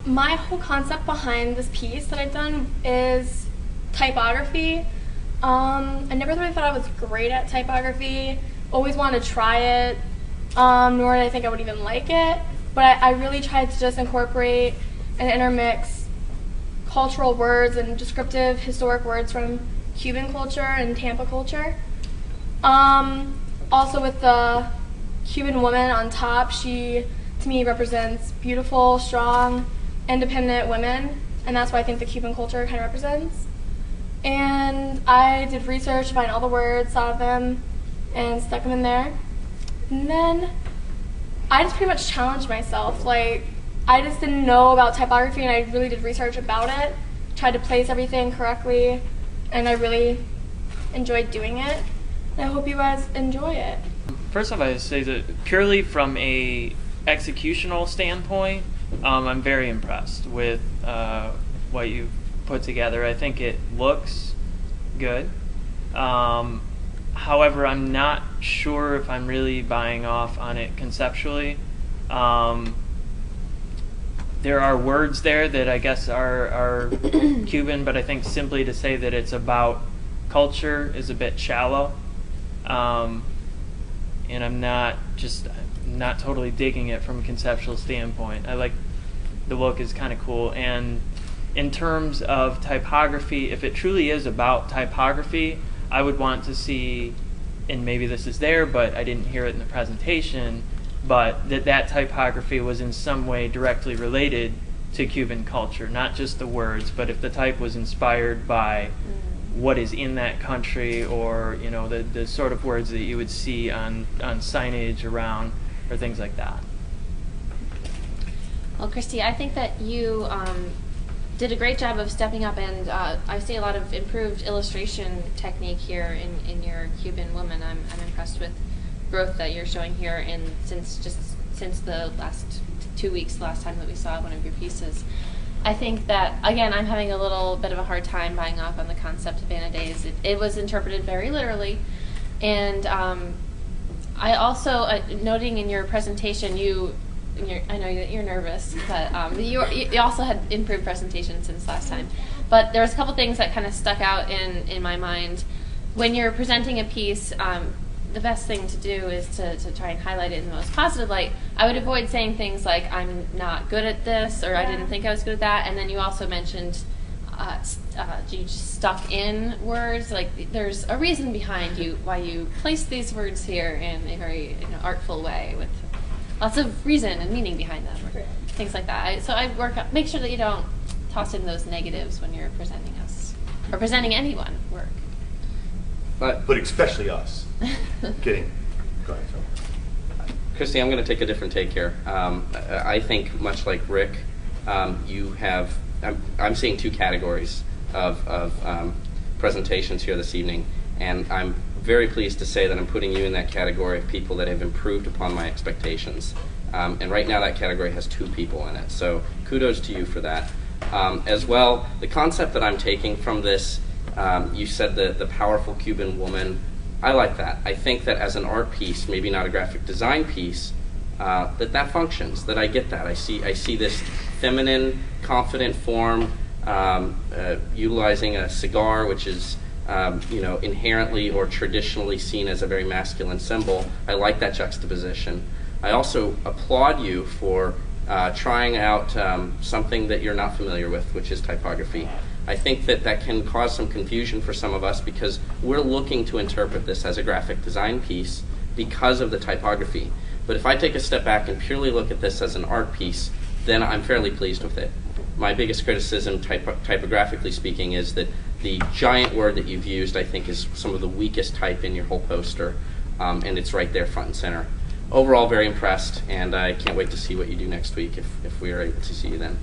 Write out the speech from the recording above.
My whole concept behind this piece that I've done is typography. I never really thought I was great at typography. Always wanted to try it, nor did I think I would even like it. But I really tried to just incorporate and intermix cultural words and descriptive historic words from Cuban culture and Tampa culture. Also with the Cuban woman on top, she to me represents beautiful, strong, independent women, and that's what I think the Cuban culture kind of represents. And I did research to find all the words, thought of them, and stuck them in there. And then I just pretty much challenged myself. Like, I just didn't know about typography, and I really did research about it, tried to place everything correctly, and I really enjoyed doing it. And I hope you guys enjoy it. First off, I would say that purely from a executional standpoint, I'm very impressed with what you've put together. I think it looks good. However, I'm not sure if I'm really buying off on it conceptually. There are words there that I guess are Cuban, but I think simply to say that it's about culture is a bit shallow. And I'm not totally digging it from a conceptual standpoint. I like the look is kind of cool. And in terms of typography, if it truly is about typography, I would want to see, and maybe this is there, but I didn't hear it in the presentation, but that typography was in some way directly related to Cuban culture, not just the words, but if the type was inspired by what is in that country, or the sort of words that you would see on signage around, or things like that. Well, Kristi, I think that you did a great job of stepping up, and I see a lot of improved illustration technique here in your Cuban woman. I'm impressed with growth that you're showing here, and since the last 2 weeks, the last time that we saw one of your pieces. I think that, again, I'm having a little bit of a hard time buying off on the concept of Havana Days. It was interpreted very literally, and I also, noting in your presentation, I know that you're nervous, but you also had improved presentation since last time. But there was a couple things that kind of stuck out in my mind. When you're presenting a piece, the best thing to do is to try and highlight it in the most positive light. I would avoid saying things like, I'm not good at this, or I didn't think I was good at that. And then you also mentioned you stuck in words. Like, there's a reason behind why you placed these words here in a very artful way with lots of reason and meaning behind them, or things like that. So I make sure that you don't toss in those negatives when you're presenting us, or presenting anyone work. But especially us. Kidding. Go ahead, Phil. Kristi, I'm going to take a different take here. I think, much like Rick, you have. I'm seeing two categories of presentations here this evening, and I'm very pleased to say that I'm putting you in that category of people that have improved upon my expectations. And right now, that category has 2 people in it. So kudos to you for that. As well, the concept that I'm taking from this. You said the powerful Cuban woman. I like that. I think that as an art piece, maybe not a graphic design piece, that functions. That I get that. I see this feminine, confident form utilizing a cigar, which is inherently or traditionally seen as a very masculine symbol. I like that juxtaposition. I also applaud you for trying out something that you're not familiar with, which is typography. I think that can cause some confusion for some of us because we're looking to interpret this as a graphic design piece because of the typography. But if I take a step back and purely look at this as an art piece, then I'm fairly pleased with it. My biggest criticism, typographically speaking, is that the giant word that you've used, I think, is some of the weakest type in your whole poster, and it's right there front and center. Overall, very impressed, and I can't wait to see what you do next week if we are able to see you then.